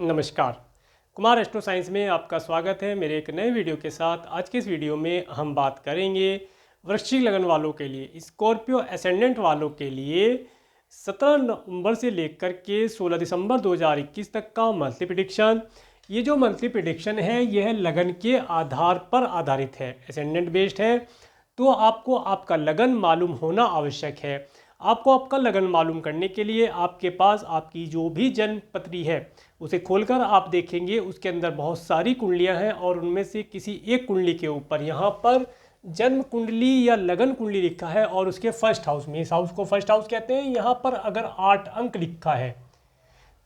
नमस्कार। Kumar astro science में आपका स्वागत है मेरे एक नए वीडियो के साथ। आज के इस वीडियो में हम बात करेंगे वृश्चिक लगन वालों के लिए, स्कॉर्पियो एसेंडेंट वालों के लिए 17 नवंबर से लेकर के 16 दिसंबर 2021 तक का मंथली प्रेडिक्शन। ये जो मंथली प्रेडिक्शन है यह लगन के आधार पर आधारित है, एसेंडेंट बेस्ड है। तो आपको आपका लगन मालूम होना आवश्यक है। आपको आपका लगन मालूम करने के लिए आपके पास आपकी जो भी जन्म पत्री है उसे खोलकर आप देखेंगे, उसके अंदर बहुत सारी कुंडलियां हैं और उनमें से किसी एक कुंडली के ऊपर यहाँ पर जन्म कुंडली या लगन कुंडली लिखा है और उसके फर्स्ट हाउस में, इस हाउस को फर्स्ट हाउस कहते हैं, यहाँ पर अगर 8 अंक लिखा है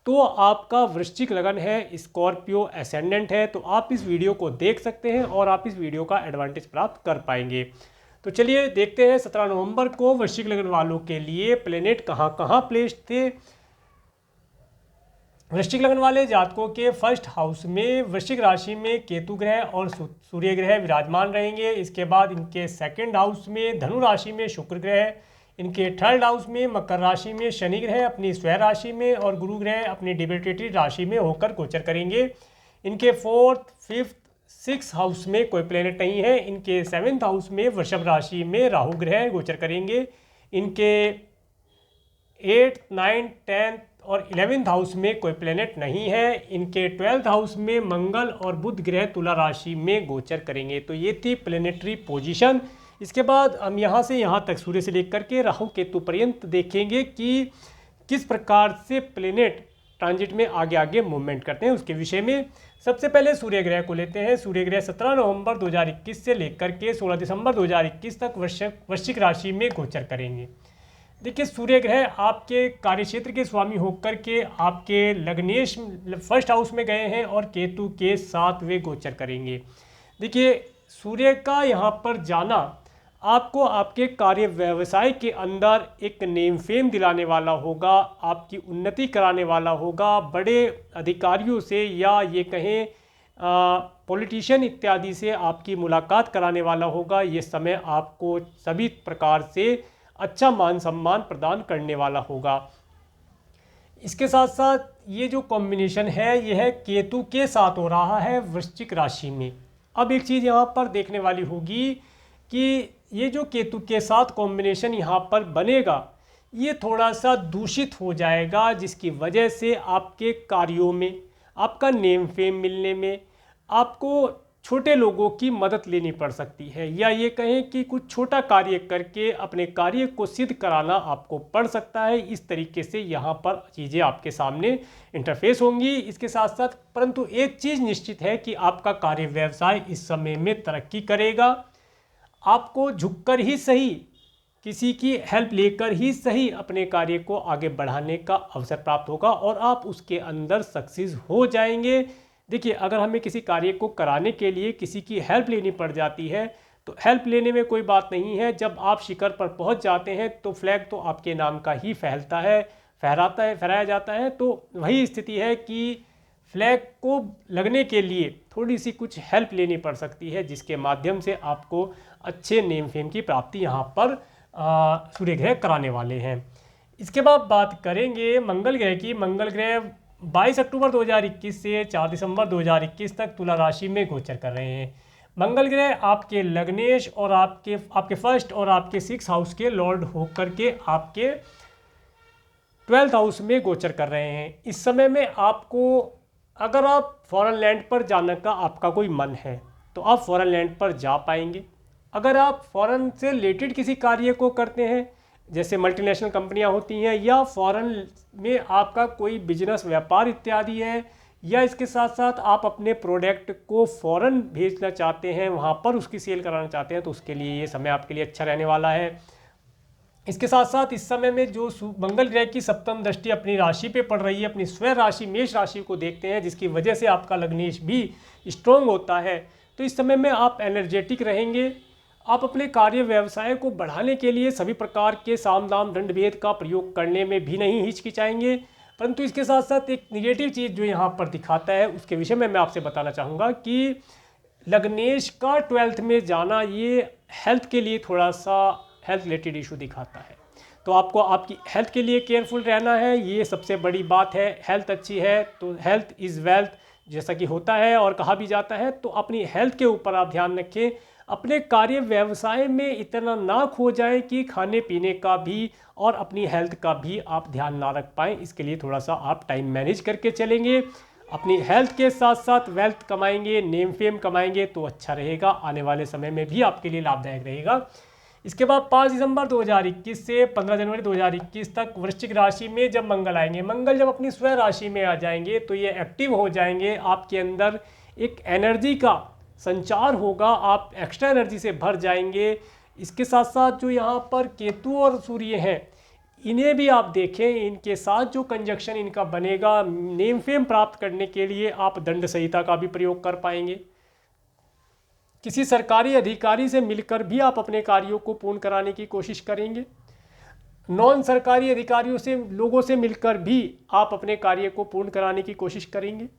तो आपका वृश्चिक लगन है, स्कॉर्पियो एसेंडेंट है। तो आप इस वीडियो को देख सकते हैं और आप इस वीडियो का एडवांटेज प्राप्त कर पाएंगे। तो चलिए देखते हैं 17 नवंबर को वृश्चिक लगन वालों के लिए प्लेनेट कहाँ कहाँ प्लेस्ड थे। वृश्चिक लगन वाले जातकों के फर्स्ट हाउस में वृश्चिक राशि में केतु ग्रह और सूर्य ग्रह विराजमान रहेंगे। इसके बाद इनके सेकंड हाउस में धनु राशि में शुक्र ग्रह, इनके थर्ड हाउस में मकर राशि में शनि ग्रह अपनी स्वयं राशि में और गुरु ग्रह अपनी डिबिलिटेटरी राशि में होकर गोचर करेंगे। इनके फोर्थ, फिफ्थ, सिक्स हाउस में कोई प्लेनेट नहीं है। इनके सेवेंथ हाउस में वृषभ राशि में राहु ग्रह गोचर करेंगे। इनके 8th, 9th, 10th और 11th हाउस में कोई प्लेनेट नहीं है। इनके 12th हाउस में मंगल और बुध ग्रह तुला राशि में गोचर करेंगे। तो ये थी प्लेनेटरी पोजीशन। इसके बाद हम यहाँ से यहाँ तक सूर्य से लेकर के राहु केतु पर्यंत देखेंगे कि किस प्रकार से प्लेनेट ट्रांजिट में आगे आगे मूवमेंट करते हैं, उसके विषय में। सबसे पहले सूर्य ग्रह को लेते हैं। सूर्य ग्रह 17 नवंबर 2021 से लेकर के 16 दिसंबर 2021 तक वृश्चिक राशि में गोचर करेंगे। देखिए, सूर्य ग्रह आपके कार्यक्षेत्र के स्वामी होकर के आपके लग्नेश फर्स्ट हाउस में गए हैं और केतु के साथ वे गोचर करेंगे। देखिए, सूर्य का यहाँ पर जाना आपको आपके कार्य व्यवसाय के अंदर एक नेम फेम दिलाने वाला होगा, आपकी उन्नति कराने वाला होगा, बड़े अधिकारियों से या ये कहें पॉलिटिशियन इत्यादि से आपकी मुलाकात कराने वाला होगा। ये समय आपको सभी प्रकार से अच्छा मान सम्मान प्रदान करने वाला होगा। इसके साथ साथ ये जो कॉम्बिनेशन है यह केतु के साथ हो रहा है वृश्चिक राशि में। अब एक चीज़ यहाँ पर देखने वाली होगी कि ये जो केतु के साथ कॉम्बिनेशन यहाँ पर बनेगा ये थोड़ा सा दूषित हो जाएगा, जिसकी वजह से आपके कार्यों में, आपका नेम फेम मिलने में आपको छोटे लोगों की मदद लेनी पड़ सकती है, या ये कहें कि कुछ छोटा कार्य करके अपने कार्य को सिद्ध कराना आपको पड़ सकता है। इस तरीके से यहाँ पर चीज़ें आपके सामने इंटरफेस होंगी। इसके साथ साथ परंतु एक चीज़ निश्चित है कि आपका कार्य व्यवसाय इस समय में तरक्की करेगा। आपको झुककर ही सही, किसी की हेल्प लेकर ही सही अपने कार्य को आगे बढ़ाने का अवसर प्राप्त होगा और आप उसके अंदर सक्सेस हो जाएंगे। देखिए, अगर हमें किसी कार्य को कराने के लिए किसी की हेल्प लेनी पड़ जाती है तो हेल्प लेने में कोई बात नहीं है। जब आप शिखर पर पहुंच जाते हैं तो फ्लैग तो आपके नाम का ही फहराया जाता है। तो वही स्थिति है कि फ्लैग को लगने के लिए थोड़ी सी कुछ हेल्प लेनी पड़ सकती है, जिसके माध्यम से आपको अच्छे नेम फेम की प्राप्ति यहाँ पर सूर्य ग्रह कराने वाले हैं। इसके बाद बात करेंगे मंगल ग्रह की। मंगल ग्रह 22 अक्टूबर 2021 से 4 दिसंबर 2021 तक तुला राशि में गोचर कर रहे हैं। मंगल ग्रह आपके लग्नेश और आपके फर्स्ट और आपके 6th हाउस के लॉर्ड होकर के आपके 12th हाउस में गोचर कर रहे हैं। इस समय में आपको, अगर आप फॉरेन लैंड पर जाने का आपका कोई मन है तो आप फॉरेन लैंड पर जा पाएंगे। अगर आप फॉरेन से रिलेटेड किसी कार्य को करते हैं, जैसे मल्टीनेशनल कंपनियां होती हैं, या फॉरेन में आपका कोई बिजनेस व्यापार इत्यादि है, या इसके साथ साथ आप अपने प्रोडक्ट को फॉरेन भेजना चाहते हैं, वहां पर उसकी सेल कराना चाहते हैं, तो उसके लिए ये समय आपके लिए अच्छा रहने वाला है। इसके साथ साथ इस समय में जो मंगल ग्रह की सप्तम दृष्टि अपनी राशि पे पड़ रही है, अपनी स्वयं राशि मेष राशि को देखते हैं, जिसकी वजह से आपका लग्नेश भी स्ट्रॉन्ग होता है। तो इस समय में आप एनर्जेटिक रहेंगे। आप अपने कार्य व्यवसाय को बढ़ाने के लिए सभी प्रकार के साम दाम दंड भेद का प्रयोग करने में भी नहीं हिचकिचाएंगे। परंतु इसके साथ साथ एक निगेटिव चीज़ जो यहाँ पर दिखाता है उसके विषय में मैं आपसे बताना चाहूँगा कि लग्नेश का 12th में जाना ये हेल्थ के लिए थोड़ा सा हेल्थ रिलेटेड इशू दिखाता है। तो आपको आपकी हेल्थ के लिए केयरफुल रहना है, ये सबसे बड़ी बात है। हेल्थ अच्छी है तो हेल्थ इज़ वेल्थ जैसा कि होता है और कहा भी जाता है। तो अपनी हेल्थ के ऊपर आप ध्यान रखें, अपने कार्य व्यवसाय में इतना ना खो जाए कि खाने पीने का भी और अपनी हेल्थ का भी आप ध्यान ना रख पाएँ। इसके लिए थोड़ा सा आप टाइम मैनेज करके चलेंगे, अपनी हेल्थ के साथ साथ वेल्थ कमाएंगे, नेम फेम कमाएंगे तो अच्छा रहेगा, आने वाले समय में भी आपके लिए लाभदायक रहेगा। इसके बाद 5 दिसंबर 2021 से 15 जनवरी 2021 तक वृश्चिक राशि में जब मंगल आएंगे, मंगल जब अपनी स्वयं राशि में आ जाएंगे तो ये एक्टिव हो जाएंगे, आपके अंदर एक एनर्जी का संचार होगा, आप एक्स्ट्रा एनर्जी से भर जाएंगे। इसके साथ साथ जो यहाँ पर केतु और सूर्य हैं, इन्हें भी आप देखें, इनके साथ जो कंजक्शन इनका बनेगा, नेम फेम प्राप्त करने के लिए आप दंड संहिता का भी प्रयोग कर पाएंगे। किसी सरकारी अधिकारी से मिलकर भी आप अपने कार्यों को पूर्ण कराने की कोशिश करेंगे। नॉन सरकारी अधिकारियों से, लोगों से मिलकर भी आप अपने कार्य को पूर्ण कराने की कोशिश करेंगे।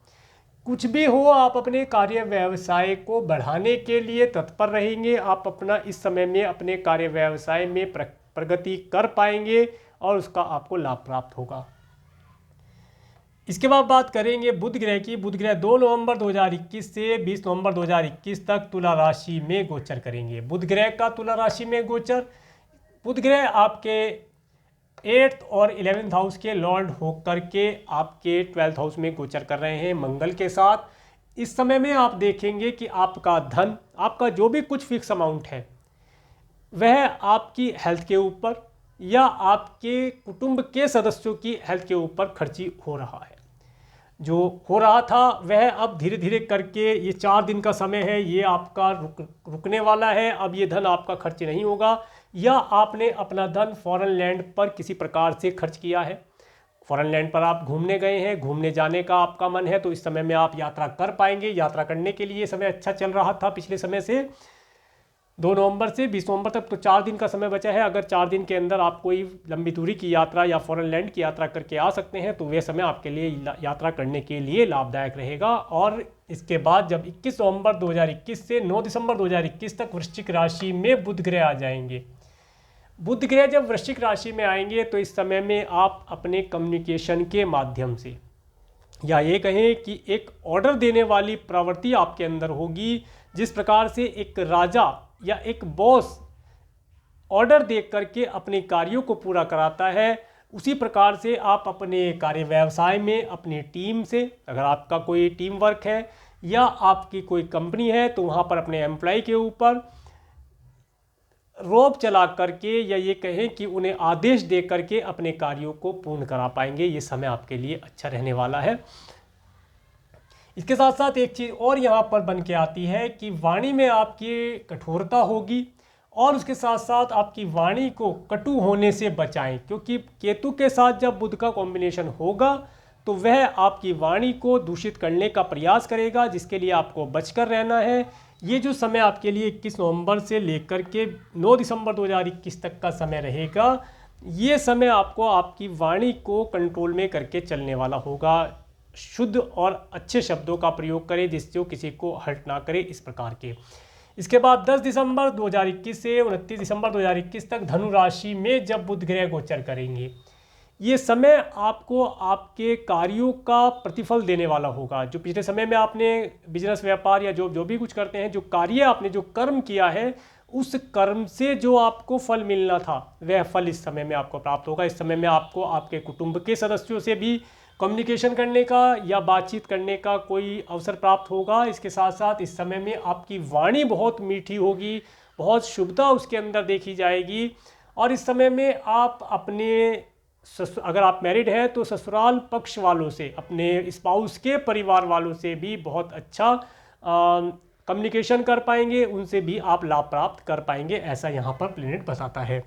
कुछ भी हो, आप अपने कार्य व्यवसाय को बढ़ाने के लिए तत्पर रहेंगे। आप अपना इस समय में अपने कार्य व्यवसाय में प्रगति कर पाएंगे और उसका आपको लाभ प्राप्त होगा। इसके बाद बात करेंगे बुध ग्रह की। बुध ग्रह 2 नवंबर 2021 से 20 नवंबर 2021 तक तुला राशि में गोचर करेंगे। बुध ग्रह का तुला राशि में गोचर, बुध ग्रह आपके 8th और 11th हाउस के लॉर्ड होकर के आपके 12th हाउस में गोचर कर रहे हैं मंगल के साथ। इस समय में आप देखेंगे कि आपका धन, आपका जो भी कुछ फिक्स अमाउंट है, वह आपकी हेल्थ के ऊपर या आपके कुटुंब के सदस्यों की हेल्थ के ऊपर खर्ची हो रहा है। जो हो रहा था वह अब धीरे धीरे करके, ये 4 दिन का समय है, ये आपका रुकने वाला है। अब ये धन आपका खर्च नहीं होगा, या आपने अपना धन फॉरेन लैंड पर किसी प्रकार से खर्च किया है, फॉरेन लैंड पर आप घूमने गए हैं, घूमने जाने का आपका मन है, तो इस समय में आप यात्रा कर पाएंगे। यात्रा करने के लिए समय अच्छा चल रहा था पिछले समय से, 2 नवंबर से 20 नवंबर तक, तो 4 दिन का समय बचा है। अगर 4 दिन के अंदर आप कोई लंबी दूरी की यात्रा या फॉरेन लैंड की यात्रा करके आ सकते हैं तो वह समय आपके लिए यात्रा करने के लिए लाभदायक रहेगा। और इसके बाद जब 21 नवंबर 2021 से 9 दिसंबर 2021 तक वृश्चिक राशि में बुध ग्रह आ जाएंगे। बुध ग्रह जब वृश्चिक राशि में आएंगे तो इस समय में आप अपने कम्युनिकेशन के माध्यम से, या ये कहें कि एक ऑर्डर देने वाली प्रवृत्ति आपके अंदर होगी। जिस प्रकार से एक राजा या एक बॉस ऑर्डर दे करके अपने कार्यों को पूरा कराता है, उसी प्रकार से आप अपने कार्य व्यवसाय में अपनी टीम से, अगर आपका कोई टीम वर्क है या आपकी कोई कंपनी है, तो वहाँ पर अपने एम्प्लॉय के ऊपर रोब चला करके, या ये कहें कि उन्हें आदेश दे करके अपने कार्यों को पूर्ण करा पाएंगे। ये समय आपके लिए अच्छा रहने वाला है। इसके साथ साथ एक चीज़ और यहाँ पर बन के आती है कि वाणी में आपकी कठोरता होगी, और उसके साथ साथ आपकी वाणी को कटु होने से बचाएं, क्योंकि केतु के साथ जब बुध का कॉम्बिनेशन होगा तो वह आपकी वाणी को दूषित करने का प्रयास करेगा, जिसके लिए आपको बचकर रहना है। ये जो समय आपके लिए 21 नवंबर से लेकर के 9 दिसंबर 2021 तक का समय रहेगा, ये समय आपको आपकी वाणी को कंट्रोल में करके चलने वाला होगा। शुद्ध और अच्छे शब्दों का प्रयोग करें जिससे वो किसी को हर्ट ना करे, इस प्रकार के। इसके बाद 10 दिसंबर 2021 से 29 दिसंबर 2021 तक धनु राशि में जब बुध ग्रह गोचर करेंगे, ये समय आपको आपके कार्यों का प्रतिफल देने वाला होगा। जो पिछले समय में आपने बिजनेस, व्यापार या जो भी कुछ करते हैं, जो कार्य आपने जो कर्म किया है, उस कर्म से जो आपको फल मिलना था वह फल इस समय में आपको प्राप्त होगा। इस समय में आपको आपके कुटुंब के सदस्यों से भी कम्युनिकेशन करने का या बातचीत करने का कोई अवसर प्राप्त होगा। इसके साथ साथ इस समय में आपकी वाणी बहुत मीठी होगी, बहुत शुभता उसके अंदर देखी जाएगी। और इस समय में आप अपने अगर आप मैरिड हैं तो ससुराल पक्ष वालों से, अपने स्पाउस के परिवार वालों से भी बहुत अच्छा कम्युनिकेशन कर पाएंगे, उनसे भी आप लाभ प्राप्त कर पाएंगे, ऐसा यहाँ पर प्लेनेट बताता है।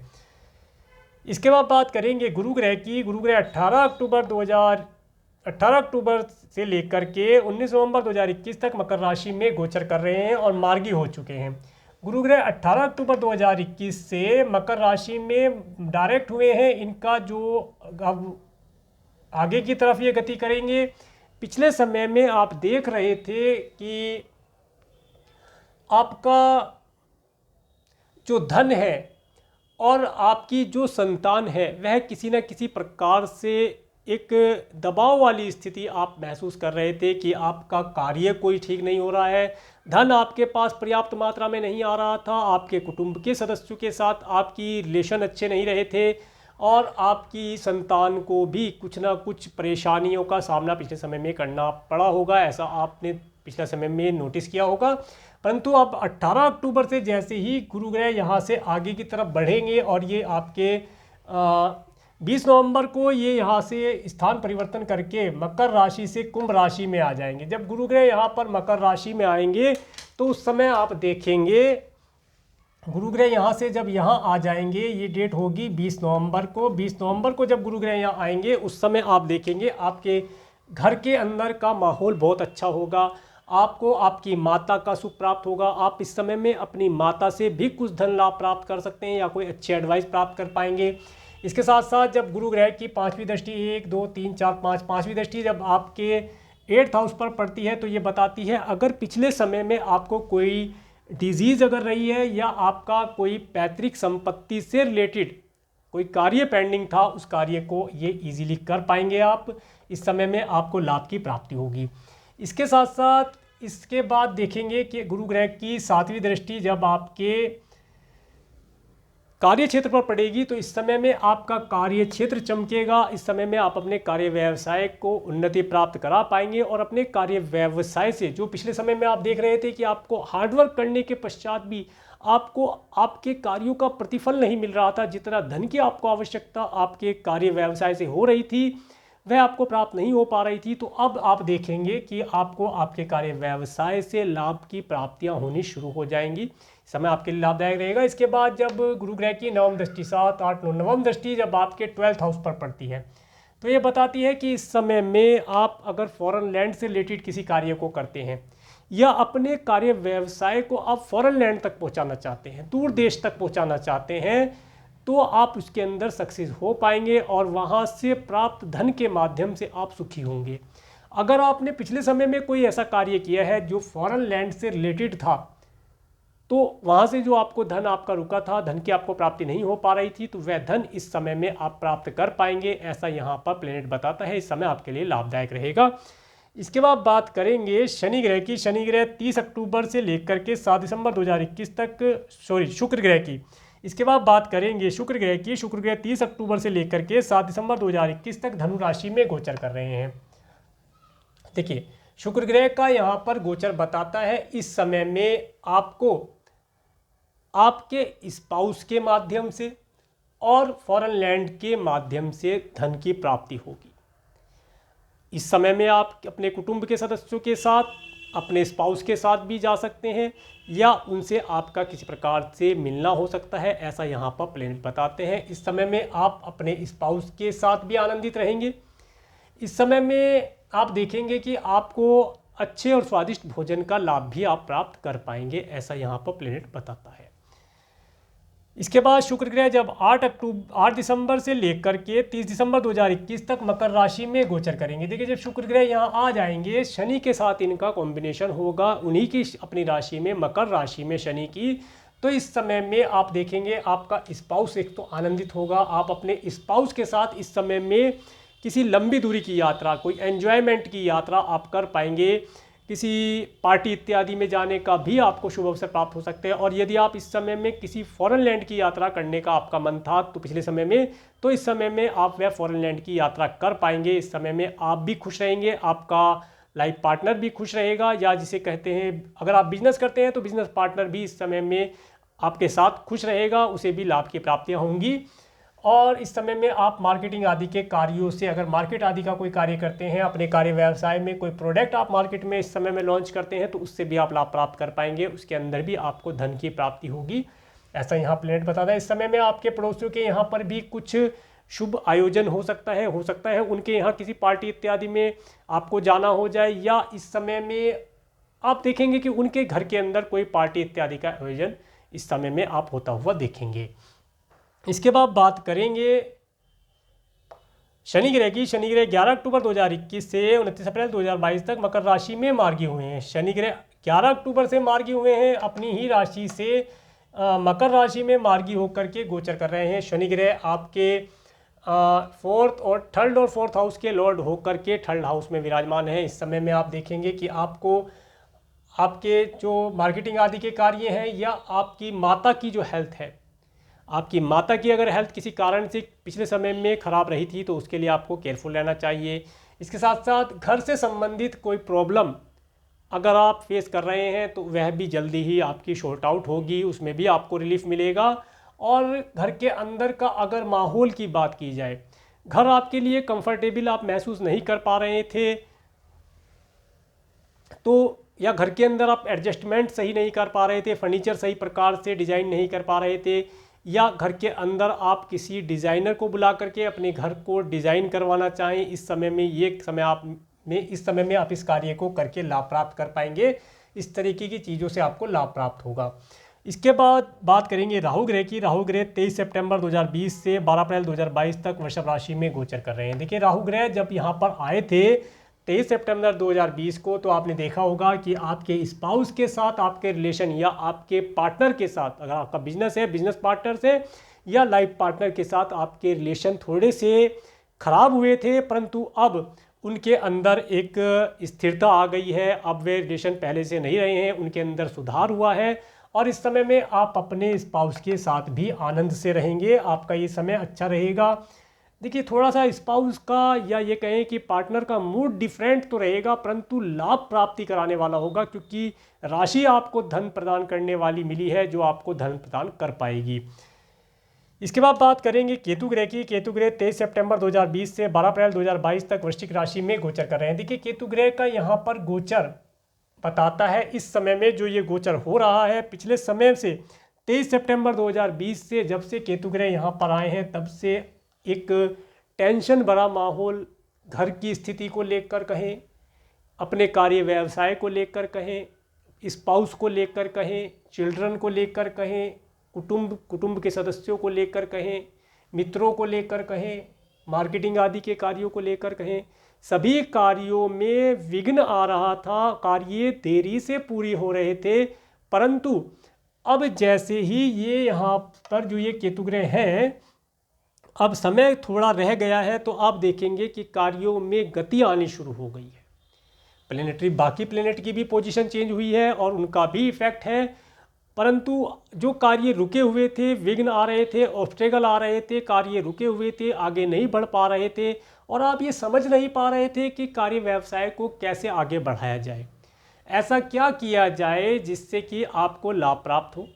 इसके बाद बात करेंगे गुरु ग्रह की। गुरु ग्रह 18 अक्टूबर से लेकर के 19 नवंबर 2021 तक मकर राशि में गोचर कर रहे हैं और मार्गी हो चुके हैं। गुरु ग्रह 18 अक्टूबर 2021 से मकर राशि में डायरेक्ट हुए हैं। इनका जो अब आगे की तरफ ये गति करेंगे। पिछले समय में आप देख रहे थे कि आपका जो धन है और आपकी जो संतान है वह किसी न किसी प्रकार से एक दबाव वाली स्थिति आप महसूस कर रहे थे कि आपका कार्य कोई ठीक नहीं हो रहा है, धन आपके पास पर्याप्त मात्रा में नहीं आ रहा था, आपके कुटुंब के सदस्यों के साथ आपकी रिलेशन अच्छे नहीं रहे थे और आपकी संतान को भी कुछ ना कुछ परेशानियों का सामना पिछले समय में करना पड़ा होगा, ऐसा आपने पिछले समय में नोटिस किया होगा। परंतु अब 18 अक्टूबर से जैसे ही गुरु ग्रह यहाँ से आगे की तरफ बढ़ेंगे और ये आपके 20 नवंबर को ये यहाँ से स्थान परिवर्तन करके मकर राशि से कुंभ राशि में आ जाएंगे। जब गुरु ग्रह यहाँ पर मकर राशि में आएंगे तो उस समय आप देखेंगे गुरु ग्रह यहाँ से जब यहाँ आ जाएंगे, ये डेट होगी 20 नवंबर को। 20 नवंबर को जब गुरु ग्रह यहाँ आएंगे उस समय आप देखेंगे आपके घर के अंदर का माहौल बहुत अच्छा होगा, आपको आपकी माता का सुख प्राप्त होगा। आप इस समय में अपनी माता से भी कुछ धन लाभ प्राप्त कर सकते हैं या कोई अच्छी एडवाइस प्राप्त कर पाएंगे। इसके साथ साथ जब गुरु ग्रह की 5वीं दृष्टि 1 2 3 4 5 5वीं दृष्टि जब आपके 8th हाउस पर पड़ती है तो ये बताती है अगर पिछले समय में आपको कोई डिजीज़ अगर रही है या आपका कोई पैतृक संपत्ति से रिलेटेड कोई कार्य पेंडिंग था, उस कार्य को ये इजीली कर पाएंगे आप। इस समय में आपको लाभ की प्राप्ति होगी। इसके साथ साथ इसके बाद देखेंगे कि गुरु ग्रह की 7वीं दृष्टि जब आपके कार्य क्षेत्र पर पड़ेगी तो इस समय में आपका कार्य क्षेत्र चमकेगा। इस समय में आप अपने कार्य व्यवसाय को उन्नति प्राप्त करा पाएंगे और अपने कार्य व्यवसाय से जो पिछले समय में आप देख रहे थे कि आपको हार्डवर्क करने के पश्चात भी आपको आपके कार्यों का प्रतिफल नहीं मिल रहा था, जितना धन की आपको आवश्यकता आपके कार्य व्यवसाय से हो रही थी वह आपको प्राप्त नहीं हो पा रही थी, तो अब आप देखेंगे कि आपको आपके कार्य व्यवसाय से लाभ की प्राप्तियां होनी शुरू हो जाएंगी। समय आपके लिए लाभदायक रहेगा। इसके बाद जब गुरु ग्रह की 9वीं दृष्टि 7 8 9 नवम दृष्टि जब आपके 12th हाउस पर पड़ती है तो ये बताती है कि इस समय में आप अगर फॉरेन लैंड से रिलेटेड किसी कार्य को करते हैं या अपने कार्य व्यवसाय को आप फॉरेन लैंड तक पहुंचाना चाहते हैं, दूर देश तक पहुंचाना चाहते हैं, तो आप उसके अंदर सक्सेस हो पाएंगे और वहाँ से प्राप्त धन के माध्यम से आप सुखी होंगे। अगर आपने पिछले समय में कोई ऐसा कार्य किया है जो फॉरेन लैंड से रिलेटेड था तो वहाँ से जो आपको धन आपका रुका था, धन की आपको प्राप्ति नहीं हो पा रही थी, तो वह धन इस समय में आप प्राप्त कर पाएंगे, ऐसा यहाँ पर प्लेनेट बताता है। इस समय आपके लिए लाभदायक रहेगा। इसके बाद बात करेंगे शनि ग्रह की। शनि ग्रह 30 अक्टूबर से लेकर के 7 दिसंबर 2021 तक, शुक्र ग्रह की। इसके बाद बात करेंगे शुक्र ग्रह की। शुक्र ग्रह 30 अक्टूबर से लेकर के 7 दिसंबर 2021 तक धनु राशि में गोचर कर रहे हैं। देखिए शुक्र ग्रह का यहाँ पर गोचर बताता है इस समय में आपको आपके स्पाउस के माध्यम से और फॉरेन लैंड के माध्यम से धन की प्राप्ति होगी। इस समय में आप अपने कुटुंब के सदस्यों के साथ, अपने स्पाउस के साथ भी जा सकते हैं या उनसे आपका किसी प्रकार से मिलना हो सकता है, ऐसा यहाँ पर प्लेनेट बताते हैं। इस समय में आप अपने स्पाउस के साथ भी आनंदित रहेंगे। इस समय में आप देखेंगे कि आपको अच्छे और स्वादिष्ट भोजन का लाभ भी आप प्राप्त कर पाएंगे, ऐसा यहाँ पर प्लेनेट बताता है। इसके बाद शुक्र ग्रह जब 8 दिसंबर से लेकर के 30 दिसंबर 2021 तक मकर राशि में गोचर करेंगे। देखिए जब शुक्र ग्रह यहाँ आ जाएंगे, शनि के साथ इनका कॉम्बिनेशन होगा, उन्हीं की अपनी राशि में, मकर राशि में शनि की, तो इस समय में आप देखेंगे आपका स्पाउस एक तो आनंदित होगा। आप अपने स्पाउस के साथ इस समय में किसी लंबी दूरी की यात्रा, कोई एन्जॉयमेंट की यात्रा आप कर पाएंगे। किसी पार्टी इत्यादि में जाने का भी आपको शुभ अवसर प्राप्त हो सकते हैं। और यदि आप इस समय में किसी फॉरेन लैंड की यात्रा करने का आपका मन था तो पिछले समय में, तो इस समय में आप वह फॉरेन लैंड की यात्रा कर पाएंगे। इस समय में आप भी खुश रहेंगे, आपका लाइफ पार्टनर भी खुश रहेगा, या जिसे कहते हैं अगर आप बिजनेस करते हैं तो बिजनेस पार्टनर भी इस समय में आपके साथ खुश रहेगा, उसे भी लाभ की प्राप्तियाँ होंगी। और इस समय में आप मार्केटिंग आदि के कार्यों से, अगर मार्केट आदि का कोई कार्य करते हैं, अपने कार्य व्यवसाय में कोई प्रोडक्ट आप मार्केट में इस समय में लॉन्च करते हैं, तो उससे भी आप लाभ प्राप्त कर पाएंगे, उसके अंदर भी आपको धन की प्राप्ति होगी, ऐसा यहाँ प्लेनेट बताता है। इस समय में आपके पड़ोसियों के यहाँ पर भी कुछ शुभ आयोजन हो सकता है उनके यहाँ किसी पार्टी इत्यादि में आपको जाना हो जाए, या इस समय में आप देखेंगे कि उनके घर के अंदर कोई पार्टी इत्यादि का आयोजन इस समय में आप होता हुआ देखेंगे। इसके बाद बात करेंगे शनि ग्रह की। शनि ग्रह 11 अक्टूबर 2021 से 29 अप्रैल 2022 तक मकर राशि में मार्गी हुए हैं। शनि ग्रह 11 अक्टूबर से मार्गी हुए हैं, अपनी ही राशि से मकर राशि में मार्गी होकर के गोचर कर रहे हैं। शनि ग्रह आपके थर्ड और फोर्थ हाउस के लॉर्ड होकर के थर्ड हाउस में विराजमान है। इस समय में आप देखेंगे कि आपको आपके जो मार्केटिंग आदि के कार्य हैं या आपकी माता की जो हेल्थ है, आपकी माता की अगर हेल्थ किसी कारण से पिछले समय में ख़राब रही थी तो उसके लिए आपको केयरफुल रहना चाहिए। इसके साथ साथ घर से संबंधित कोई प्रॉब्लम अगर आप फेस कर रहे हैं तो वह भी जल्दी ही आपकी शॉर्ट आउट होगी, उसमें भी आपको रिलीफ मिलेगा। और घर के अंदर का अगर माहौल की बात की जाए, घर आपके लिए कंफर्टेबल आप महसूस नहीं कर पा रहे थे तो, या घर के अंदर आप एडजस्टमेंट सही नहीं कर पा रहे थे, फर्नीचर सही प्रकार से डिज़ाइन नहीं कर पा रहे थे, या घर के अंदर आप किसी डिज़ाइनर को बुला करके अपने घर को डिज़ाइन करवाना चाहें, इस समय में इस समय में आप इस कार्य को करके लाभ प्राप्त कर पाएंगे। इस तरीके की चीज़ों से आपको लाभ प्राप्त होगा। इसके बाद बात करेंगे राहु ग्रह की। राहु ग्रह 23 सितंबर 2020 से 12 अप्रैल 2022 तक वृषभ राशि में गोचर कर रहे हैं। देखिए, राहु ग्रह जब यहाँ पर आए थे 23 सितंबर 2020 को, तो आपने देखा होगा कि आपके स्पाउस के साथ आपके रिलेशन या आपके पार्टनर के साथ, अगर आपका बिजनेस है, बिजनेस पार्टनर से या लाइफ पार्टनर के साथ आपके रिलेशन थोड़े से खराब हुए थे, परंतु अब उनके अंदर एक स्थिरता आ गई है। अब वे रिलेशन पहले से नहीं रहे हैं, उनके अंदर सुधार हुआ है और इस समय में आप अपने स्पाउस के साथ भी आनंद से रहेंगे। आपका ये समय अच्छा रहेगा। देखिए, थोड़ा सा स्पाउस का या ये कहें कि पार्टनर का मूड डिफरेंट तो रहेगा, परंतु लाभ प्राप्ति कराने वाला होगा, क्योंकि राशि आपको धन प्रदान करने वाली मिली है जो आपको धन प्रदान कर पाएगी। इसके बाद बात करेंगे केतु ग्रह की। केतु ग्रह 23 सितंबर 2020 से 12 अप्रैल 2022 तक वृश्चिक राशि में गोचर कर रहे हैं। देखिए, केतु ग्रह का यहाँ पर गोचर बताता है इस समय में जो ये गोचर हो रहा है, पिछले समय से 23 सितंबर 2020 से जब से केतु ग्रह यहाँ पर आए हैं तब से एक टेंशन भरा माहौल, घर की स्थिति को लेकर कहें, अपने कार्य व्यवसाय को लेकर कहें, स्पाउस को लेकर कहें, चिल्ड्रन को लेकर कहें, कुटुंब के सदस्यों को लेकर कहें, मित्रों को लेकर कहें, मार्केटिंग आदि के कार्यों को लेकर कहें, सभी कार्यों में विघ्न आ रहा था, कार्य देरी से पूरी हो रहे थे। परंतु अब जैसे ही ये यहाँ पर जो ये केतु ग्रह हैं, अब समय थोड़ा रह गया है तो आप देखेंगे कि कार्यों में गति आनी शुरू हो गई है। बाकी प्लेनेट की भी पोजीशन चेंज हुई है और उनका भी इफेक्ट है, परंतु जो कार्य रुके हुए थे, विघ्न आ रहे थे, ऑब्स्टेकल आ रहे थे, कार्य रुके हुए थे, आगे नहीं बढ़ पा रहे थे और आप ये समझ नहीं पा रहे थे कि कार्य व्यवसाय को कैसे आगे बढ़ाया जाए, ऐसा क्या किया जाए जिससे कि आपको लाभ प्राप्त हो।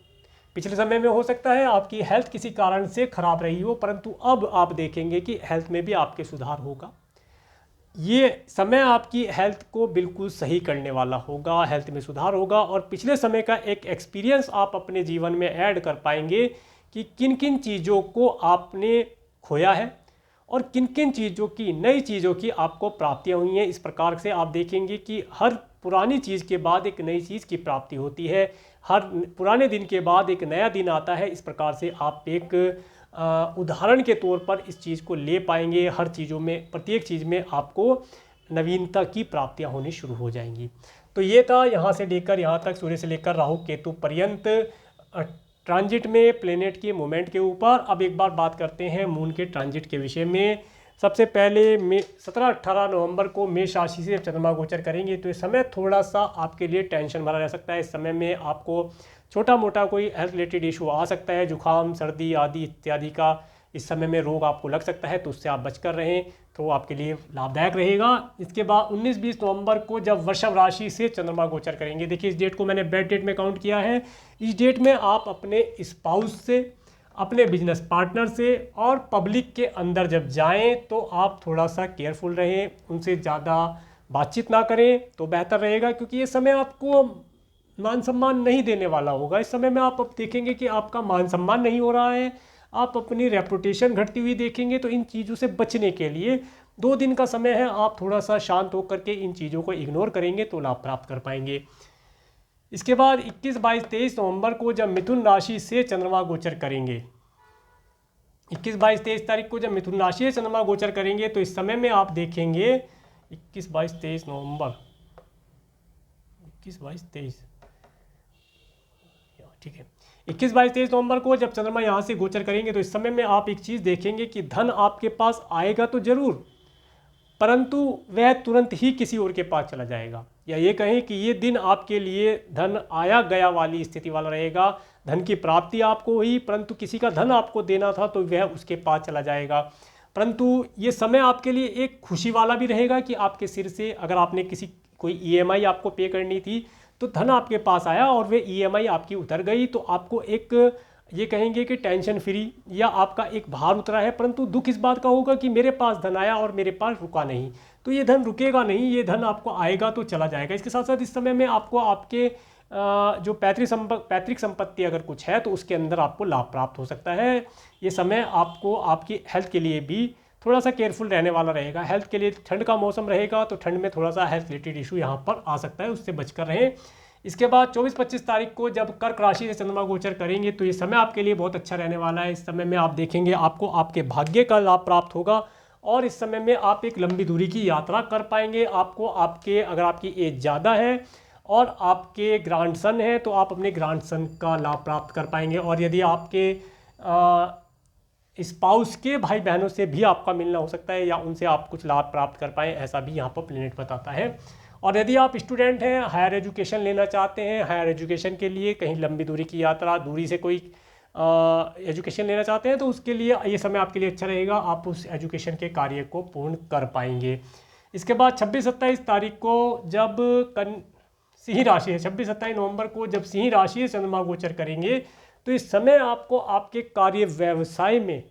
पिछले समय में हो सकता है आपकी हेल्थ किसी कारण से खराब रही हो, परंतु अब आप देखेंगे कि हेल्थ में भी आपके सुधार होगा। ये समय आपकी हेल्थ को बिल्कुल सही करने वाला होगा, हेल्थ में सुधार होगा और पिछले समय का एक एक्सपीरियंस आप अपने जीवन में ऐड कर पाएंगे कि किन किन चीज़ों को आपने खोया है और किन किन चीज़ों की, नई चीज़ों की आपको प्राप्तियाँ हुई हैं। इस प्रकार से आप देखेंगे कि हर पुरानी चीज़ के बाद एक नई चीज़ की प्राप्ति होती है, हर पुराने दिन के बाद एक नया दिन आता है। इस प्रकार से आप एक उदाहरण के तौर पर इस चीज़ को ले पाएंगे। हर चीज़ों में, प्रत्येक चीज़ में आपको नवीनता की प्राप्तियां होनी शुरू हो जाएंगी। तो ये था यहाँ से लेकर यहाँ तक, सूर्य से लेकर राहु केतु पर्यंत ट्रांजिट में प्लेनेट के मूवमेंट के ऊपर। अब एक बार बात करते हैं मून के ट्रांजिट के विषय में। सबसे पहले 17-18 नवंबर को मेष राशि से चंद्रमा गोचर करेंगे, तो इस समय थोड़ा सा आपके लिए टेंशन भरा रह सकता है। इस समय में आपको छोटा मोटा कोई हेल्थ रिलेटेड इशू आ सकता है, जुकाम, सर्दी आदि इत्यादि का इस समय में रोग आपको लग सकता है, तो उससे आप बचकर रहें तो आपके लिए लाभदायक रहेगा। इसके बाद 19-20 नवंबर को जब वृषभ राशि से चंद्रमा गोचर करेंगे, देखिए इस डेट को मैंने बेड डेट में काउंट किया है। इस डेट में आप अपने स्पाउस से, अपने बिजनेस पार्टनर से और पब्लिक के अंदर जब जाएं तो आप थोड़ा सा केयरफुल रहें, उनसे ज़्यादा बातचीत ना करें तो बेहतर रहेगा, क्योंकि ये समय आपको मान सम्मान नहीं देने वाला होगा। इस समय में आप अब देखेंगे कि आपका मान सम्मान नहीं हो रहा है, आप अपनी रेपुटेशन घटती हुई देखेंगे। तो इन चीज़ों से बचने के लिए 2 दिन का समय है, आप थोड़ा सा शांत होकर के इन चीज़ों को इग्नोर करेंगे तो लाभ प्राप्त कर पाएंगे। इसके बाद 21, 22, 23 नवंबर को जब मिथुन राशि से चंद्रमा गोचर करेंगे, 21, 22, 23 तारीख को जब मिथुन राशि से चंद्रमा गोचर करेंगे, तो इस समय में आप देखेंगे 21, 22, 23 नवंबर, 21, 22, 23, ठीक है। 21, 22, 23 नवंबर को जब चंद्रमा यहाँ से गोचर करेंगे तो इस समय में आप एक चीज़ देखेंगे कि धन आपके पास आएगा तो जरूर, परंतु वह तुरंत ही किसी और के पास चला जाएगा, या ये कहें कि ये दिन आपके लिए धन आया गया वाली स्थिति वाला रहेगा। धन की प्राप्ति आपको हुई, परंतु किसी का धन आपको देना था तो वह उसके पास चला जाएगा। परंतु ये समय आपके लिए एक खुशी वाला भी रहेगा कि आपके सिर से अगर आपने कोई ईएमआई आपको पे करनी थी तो धन आपके पास आया और वे ईएमआई आपकी उतर गई, तो आपको एक ये कहेंगे कि टेंशन फ्री या आपका एक भार उतरा है। परंतु दुख इस बात का होगा कि मेरे पास धन आया और मेरे पास रुका नहीं, तो ये धन रुकेगा नहीं, ये धन आपको आएगा तो चला जाएगा। इसके साथ साथ इस समय में आपको आपके जो पैतृक संपत्ति अगर कुछ है तो उसके अंदर आपको लाभ प्राप्त हो सकता है। ये समय आपको आपकी हेल्थ के लिए भी थोड़ा सा केयरफुल रहने वाला रहेगा। हेल्थ के लिए ठंड का मौसम रहेगा तो ठंड में थोड़ा सा हेल्थ रिलेटेड इशू यहाँ पर आ सकता है, उससे बचकर रहें। इसके बाद 24-25 तारीख को जब कर्क राशि से चंद्रमा गोचर करेंगे तो ये समय आपके लिए बहुत अच्छा रहने वाला है। इस समय में आप देखेंगे आपको आपके भाग्य का लाभ प्राप्त होगा और इस समय में आप एक लंबी दूरी की यात्रा कर पाएंगे। आपको अगर आपकी एज ज़्यादा है और आपके ग्रैंडसन हैं तो आप अपने ग्रैंडसन का लाभ प्राप्त कर पाएंगे, और यदि आपके स्पाउस के भाई बहनों से भी आपका मिलना हो सकता है या उनसे आप कुछ लाभ प्राप्त कर पाएँ, ऐसा भी यहाँ पर प्लेनेट बताता है। और यदि आप स्टूडेंट हैं, हायर एजुकेशन लेना चाहते हैं, हायर एजुकेशन के लिए कहीं लंबी दूरी की यात्रा, दूरी से कोई एजुकेशन लेना चाहते हैं तो उसके लिए ये समय आपके लिए अच्छा रहेगा, आप उस एजुकेशन के कार्य को पूर्ण कर पाएंगे। इसके बाद 26-27 तारीख को जब सिंह राशि है, 26-27 नवंबर को जब सिंह राशि से चंद्रमा गोचर करेंगे तो इस समय आपको आपके कार्य व्यवसाय में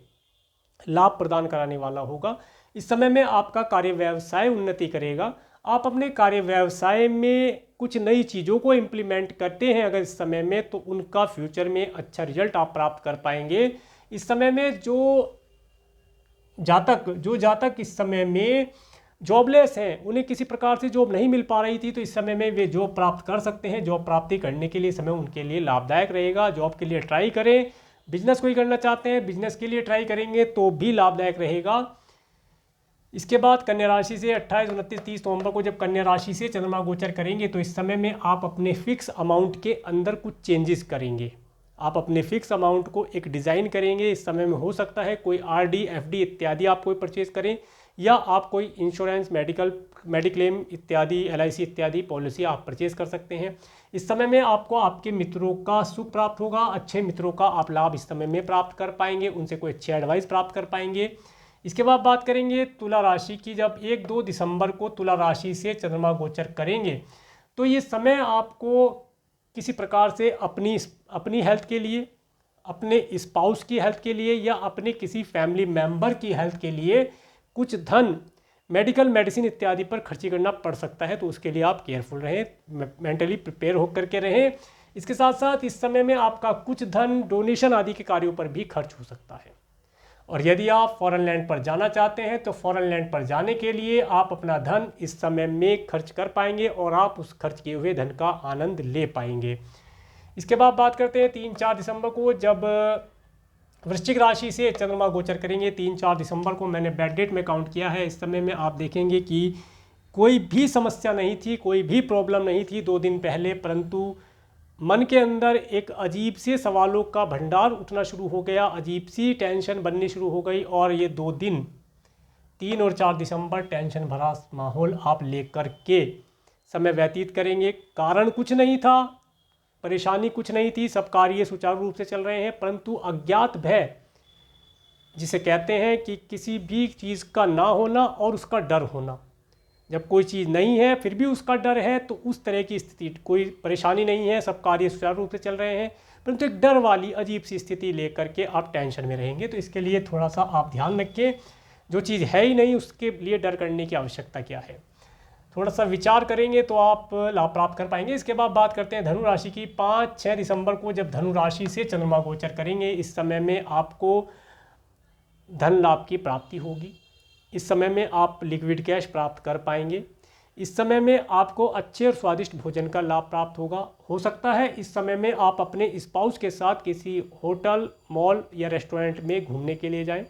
लाभ प्रदान कराने वाला होगा। इस समय में आपका कार्य व्यवसाय उन्नति करेगा। आप अपने कार्य व्यवसाय में कुछ नई चीज़ों को इम्प्लीमेंट करते हैं अगर इस समय में, तो उनका फ्यूचर में अच्छा रिजल्ट आप प्राप्त कर पाएंगे। इस समय में जो जातक इस समय में जॉबलेस हैं, उन्हें किसी प्रकार से जॉब नहीं मिल पा रही थी, तो इस समय में वे जॉब प्राप्त कर सकते हैं। जॉब प्राप्ति करने के लिए समय उनके लिए लाभदायक रहेगा। जॉब के लिए ट्राई करें। बिजनेस कोई करना चाहते हैं, बिजनेस के लिए ट्राई करेंगे तो भी लाभदायक रहेगा। इसके बाद कन्या राशि से 28, 29, 30 नवंबर को जब कन्या राशि से चंद्रमा गोचर करेंगे तो इस समय में आप अपने फिक्स अमाउंट के अंदर कुछ चेंजेस करेंगे। आप अपने फिक्स अमाउंट को एक डिज़ाइन करेंगे। इस समय में हो सकता है कोई आरडी, एफडी इत्यादि आप कोई परचेज करें, या आप कोई इंश्योरेंस, मेडिक्लेम इत्यादि, एलआईसी इत्यादि पॉलिसी आप परचेज कर सकते हैं। इस समय में आपको आपके मित्रों का सुख प्राप्त होगा। अच्छे मित्रों का आप लाभ इस समय में प्राप्त कर पाएंगे, उनसे कोई अच्छी एडवाइस प्राप्त कर पाएंगे। इसके बाद बात करेंगे तुला राशि की। जब 1-2 दिसंबर को तुला राशि से चंद्रमा गोचर करेंगे तो ये समय आपको किसी प्रकार से अपनी हेल्थ के लिए, अपने स्पाउस की हेल्थ के लिए या अपने किसी फैमिली मेम्बर की हेल्थ के लिए कुछ धन मेडिकल, मेडिसिन इत्यादि पर खर्ची करना पड़ सकता है, तो उसके लिए आप केयरफुल रहें, मेंटली प्रिपेयर होकर के रहें। इसके साथ साथ इस समय में आपका कुछ धन डोनेशन आदि के कार्यों पर भी खर्च हो सकता है। और यदि आप फॉरेन लैंड पर जाना चाहते हैं तो फॉरेन लैंड पर जाने के लिए आप अपना धन इस समय में खर्च कर पाएंगे और आप उस खर्च किए हुए धन का आनंद ले पाएंगे। इसके बाद बात करते हैं 3-4 दिसंबर को जब वृश्चिक राशि से चंद्रमा गोचर करेंगे। 3-4 दिसंबर को मैंने बैड डेट में काउंट किया है। इस समय में आप देखेंगे कि कोई भी समस्या नहीं थी, कोई भी प्रॉब्लम नहीं थी 2 दिन पहले, परंतु मन के अंदर एक अजीब से सवालों का भंडार उठना शुरू हो गया, अजीब सी टेंशन बननी शुरू हो गई। और ये 2 दिन 3 और 4 दिसंबर टेंशन भरा माहौल आप लेकर के समय व्यतीत करेंगे। कारण कुछ नहीं था, परेशानी कुछ नहीं थी, सब कार्य सुचारू रूप से चल रहे हैं, परंतु अज्ञात भय जिसे कहते हैं कि किसी भी चीज़ का ना होना और उसका डर होना। जब कोई चीज़ नहीं है फिर भी उसका डर है तो उस तरह की स्थिति, कोई परेशानी नहीं है, सब कार्य सुचारू रूप से चल रहे हैं, परंतु एक डर वाली अजीब सी स्थिति लेकर के आप टेंशन में रहेंगे। तो इसके लिए थोड़ा सा आप ध्यान रखें, जो चीज़ है ही नहीं उसके लिए डर करने की आवश्यकता क्या है, थोड़ा सा विचार करेंगे तो आप लाभ प्राप्त कर पाएंगे। इसके बाद बात करते हैं धनु राशि की। 5-6 दिसंबर को जब धनु राशि से चंद्रमा गोचर करेंगे, इस समय में आपको धन लाभ की प्राप्ति होगी। इस समय में आप लिक्विड कैश प्राप्त कर पाएंगे। इस समय में आपको अच्छे और स्वादिष्ट भोजन का लाभ प्राप्त होगा। हो सकता है इस समय में आप अपने स्पाउस के साथ किसी होटल, मॉल या रेस्टोरेंट में घूमने के लिए जाएं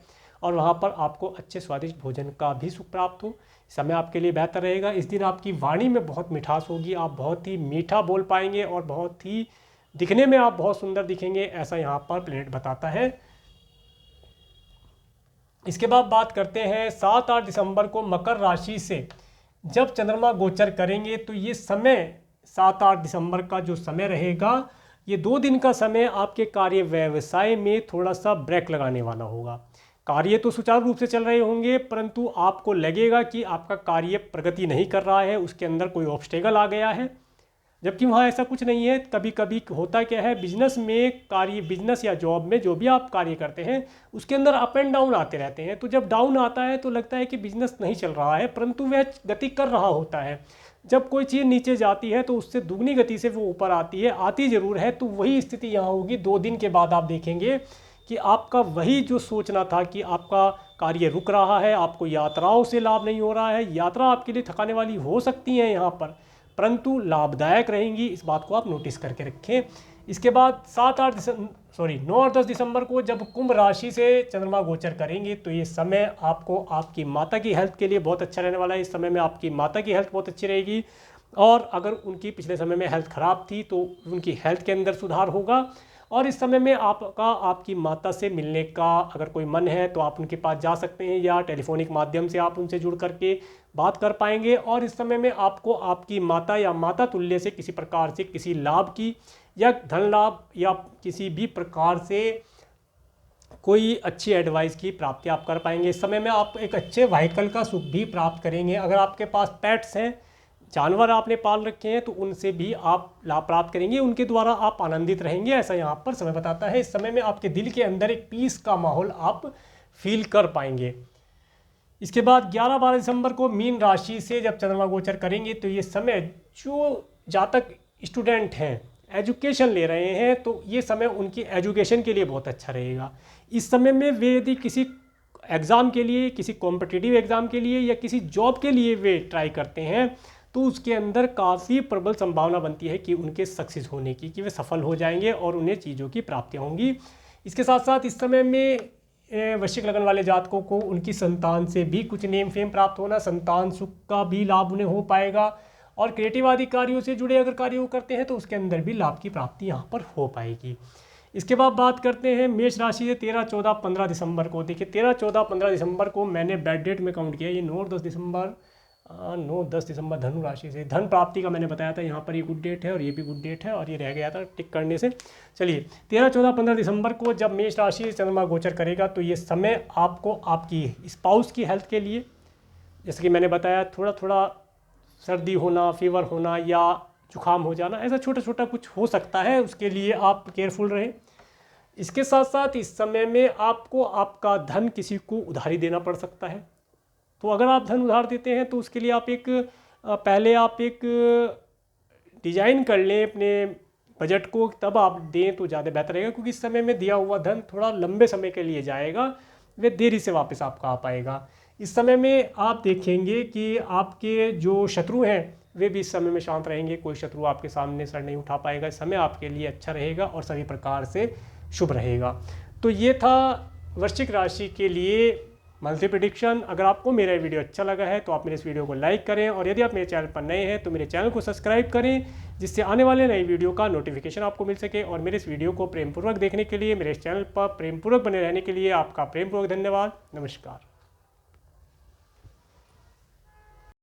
और वहां पर आपको अच्छे स्वादिष्ट भोजन का भी सुख प्राप्त हो। समय आपके लिए बेहतर रहेगा। इस दिन आपकी वाणी में बहुत मिठास होगी, आप बहुत ही मीठा बोल पाएंगे और बहुत ही दिखने में आप बहुत सुंदर दिखेंगे, ऐसा यहाँ पर प्लेनेट बताता है। इसके बाद बात करते हैं 7-8 दिसंबर को मकर राशि से जब चंद्रमा गोचर करेंगे, तो ये समय 7-8 दिसंबर का जो समय रहेगा, ये 2 दिन का समय आपके कार्य व्यवसाय में थोड़ा सा ब्रेक लगाने वाला होगा। कार्य तो सुचारू रूप से चल रहे होंगे, परंतु आपको लगेगा कि आपका कार्य प्रगति नहीं कर रहा है, उसके अंदर कोई ऑब्स्टेकल आ गया है, जबकि वहाँ ऐसा कुछ नहीं है। कभी कभी होता क्या है, बिजनेस में कार्य, बिजनेस या जॉब में जो भी आप कार्य करते हैं उसके अंदर अप एंड डाउन आते रहते हैं। तो जब डाउन आता है तो लगता है कि बिजनेस नहीं चल रहा है, परंतु वह गति कर रहा होता है। जब कोई चीज़ नीचे जाती है तो उससे दुगनी गति से वो ऊपर आती है, आती ज़रूर है। तो वही स्थिति यहाँ होगी। 2 दिन के बाद आप देखेंगे कि आपका वही जो सोचना था कि आपका कार्य रुक रहा है, आपको यात्राओं से लाभ नहीं हो रहा है, यात्रा आपके लिए थकाने वाली हो सकती है यहाँ पर, परंतु लाभदायक रहेंगी, इस बात को आप नोटिस करके रखें। इसके बाद 9 और 10 दिसंबर को जब कुंभ राशि से चंद्रमा गोचर करेंगे, तो ये समय आपको आपकी माता की हेल्थ के लिए बहुत अच्छा रहने वाला है। इस समय में आपकी माता की हेल्थ बहुत अच्छी रहेगी, और अगर उनकी पिछले समय में हेल्थ ख़राब थी तो उनकी हेल्थ के अंदर सुधार होगा। और इस समय में आपका आपकी माता से मिलने का अगर कोई मन है तो आप उनके पास जा सकते हैं, या टेलीफोनिक माध्यम से आप उनसे जुड़ करके बात कर पाएंगे। और इस समय में आपको आपकी माता या माता तुल्य से किसी प्रकार से किसी लाभ की या धन लाभ या किसी भी प्रकार से कोई अच्छी एडवाइस की प्राप्ति आप कर पाएंगे। इस समय में आप एक अच्छे व्हीकल का सुख भी प्राप्त करेंगे। अगर आपके पास पेट्स हैं, जानवर आपने पाल रखे हैं, तो उनसे भी आप लाभ प्राप्त करेंगे, उनके द्वारा आप आनंदित रहेंगे, ऐसा यहाँ पर समय बताता है। इस समय में आपके दिल के अंदर एक पीस का माहौल आप फील कर पाएंगे। इसके बाद 11-12 दिसंबर को मीन राशि से जब चंद्रमा गोचर करेंगे, तो ये समय जो जातक स्टूडेंट हैं, एजुकेशन ले रहे हैं, तो ये समय उनकी एजुकेशन के लिए बहुत अच्छा रहेगा। इस समय में वे यदि किसी एग्ज़ाम के लिए, किसी कॉम्पिटिटिव एग्ज़ाम के लिए या किसी जॉब के लिए वे ट्राई करते हैं, तो उसके अंदर काफ़ी प्रबल संभावना बनती है कि उनके सक्सेस होने की, कि वे सफल हो जाएंगे और उन्हें चीज़ों की प्राप्तियाँ होंगी। इसके साथ साथ इस समय में वृश्चिक लगन वाले जातकों को उनकी संतान से भी कुछ नेम फेम प्राप्त होना, संतान सुख का भी लाभ उन्हें हो पाएगा। और क्रिएटिव आदि कार्यों से जुड़े अगर कार्य करते हैं तो उसके अंदर भी लाभ की प्राप्ति यहाँ पर हो पाएगी। इसके बाद बात करते हैं मेष राशि से 13, 14, 15 दिसंबर को। देखिए 13, 14, 15 दिसंबर को मैंने बैड डेट में काउंट किया। ये 9 और 10 दिसंबर 9-10 दिसंबर धनु राशि से धन प्राप्ति का मैंने बताया था, यहाँ पर ये गुड डेट है और ये भी गुड डेट है, और ये रह गया था टिक करने से। चलिए 13, 14, 15 दिसंबर को जब मेष राशि से चंद्रमा गोचर करेगा, तो ये समय आपको आपकी स्पाउस की हेल्थ के लिए, जैसे कि मैंने बताया, थोड़ा थोड़ा सर्दी होना, फीवर होना या जुकाम हो जाना, ऐसा छोटा छोटा कुछ हो सकता है, उसके लिए आप केयरफुल रहें। इसके साथ साथ इस समय में आपको आपका धन किसी को उधारी देना पड़ सकता है। तो अगर आप धन उधार देते हैं तो उसके लिए आप पहले आप एक डिजाइन कर लें अपने बजट को, तब आप दें तो ज़्यादा बेहतर रहेगा, क्योंकि इस समय में दिया हुआ धन थोड़ा लंबे समय के लिए जाएगा, वे देरी से वापस आपका आ पाएगा। इस समय में आप देखेंगे कि आपके जो शत्रु हैं वे भी इस समय में शांत रहेंगे, कोई शत्रु आपके सामने सर नहीं उठा पाएगा। इस समय आपके लिए अच्छा रहेगा और सभी प्रकार से शुभ रहेगा। तो ये था वृश्चिक राशि के लिए मंथली प्रेडिक्शन। अगर आपको मेरा वीडियो अच्छा लगा है तो आप मेरे इस वीडियो को लाइक करें, और यदि आप मेरे चैनल पर नए हैं तो मेरे चैनल को सब्सक्राइब करें, जिससे आने वाले नई वीडियो का नोटिफिकेशन आपको मिल सके। और मेरे इस वीडियो को प्रेमपूर्वक देखने के लिए, मेरे इस चैनल पर प्रेमपूर्वक बने रहने के लिए आपका प्रेमपूर्वक धन्यवाद। नमस्कार।